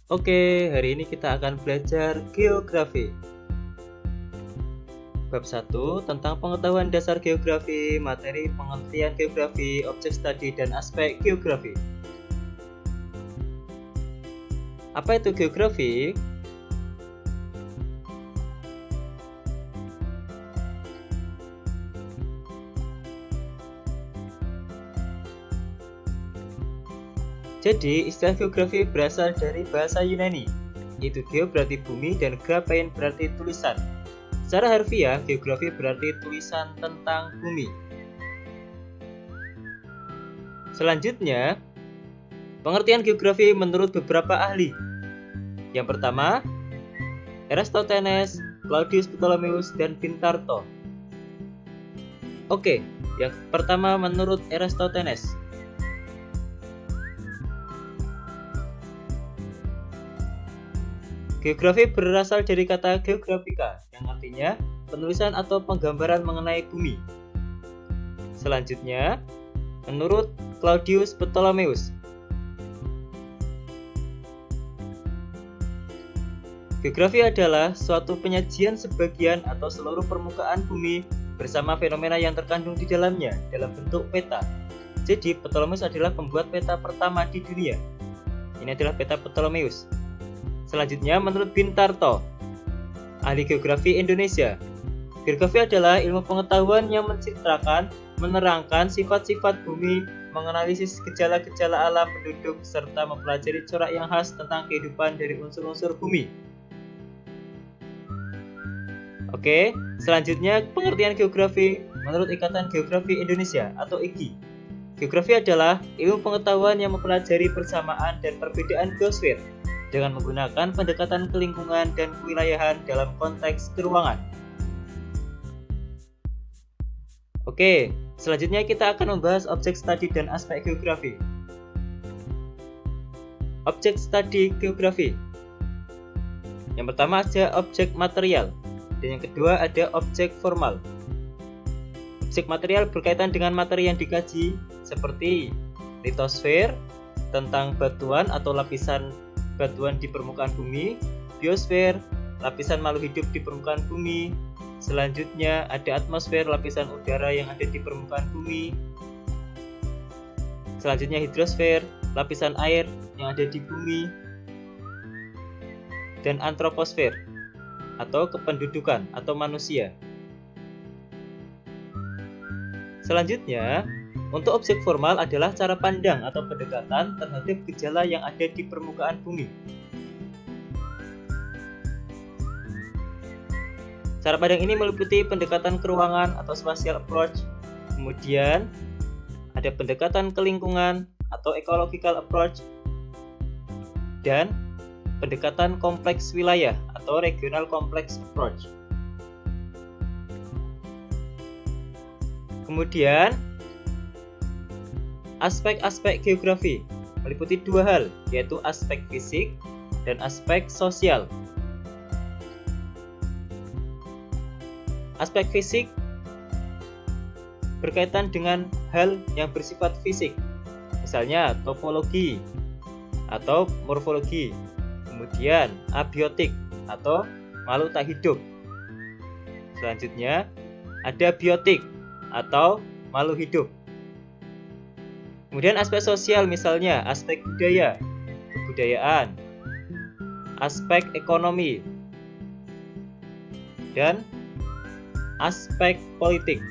Oke, hari ini kita akan belajar geografi. Bab 1 tentang pengetahuan dasar geografi, materi pengertian geografi, objek studi dan aspek geografi. Apa itu geografi? Jadi, istilah geografi berasal dari bahasa Yunani, yaitu geo berarti bumi dan graphein berarti tulisan. Secara harfiah, geografi berarti tulisan tentang bumi. Selanjutnya, pengertian geografi menurut beberapa ahli. Yang pertama, Eratosthenes, Claudius Ptolemaeus, dan Pintarto. Oke, yang pertama menurut Eratosthenes. Geografi berasal dari kata geografika, yang artinya penulisan atau penggambaran mengenai bumi. Selanjutnya, menurut Claudius Ptolemaeus, geografi adalah suatu penyajian sebagian atau seluruh permukaan bumi bersama fenomena yang terkandung di dalamnya dalam bentuk peta. Jadi, Ptolemaeus adalah pembuat peta pertama di dunia. Ini adalah peta Ptolemaeus. Selanjutnya, menurut Pintarto, ahli geografi Indonesia. Geografi adalah ilmu pengetahuan yang mencitrakan, menerangkan sifat-sifat bumi, menganalisis gejala-gejala alam penduduk, serta mempelajari corak yang khas tentang kehidupan dari unsur-unsur bumi. Oke, selanjutnya pengertian geografi menurut Ikatan Geografi Indonesia atau IGI. Geografi adalah ilmu pengetahuan yang mempelajari persamaan dan perbedaan geosfer dengan menggunakan pendekatan kelingkungan dan kewilayahan dalam konteks keruangan. Oke, selanjutnya kita akan membahas objek studi dan aspek geografi. Objek studi geografi. Yang pertama ada objek material, dan yang kedua ada objek formal. Objek material berkaitan dengan materi yang dikaji, seperti litosfer, tentang batuan atau lapisan batuan di permukaan bumi, biosfer, lapisan makhluk hidup di permukaan bumi. Selanjutnya ada atmosfer, lapisan udara yang ada di permukaan bumi. Selanjutnya hidrosfer, lapisan air yang ada di bumi. Dan antroposfer atau kependudukan atau manusia. Selanjutnya, untuk objek formal adalah cara pandang atau pendekatan terhadap gejala yang ada di permukaan bumi. Cara pandang ini meliputi pendekatan keruangan atau spatial approach, kemudian ada pendekatan kelingkungan atau ecological approach, dan pendekatan kompleks wilayah atau regional complex approach. Kemudian, aspek-aspek geografi meliputi dua hal, yaitu aspek fisik dan aspek sosial. Aspek fisik berkaitan dengan hal yang bersifat fisik, misalnya topologi atau morfologi, kemudian abiotik atau makhluk tak hidup. Selanjutnya, ada biotik atau makhluk hidup. Kemudian aspek sosial, misalnya aspek budaya, kebudayaan, aspek ekonomi, dan aspek politik.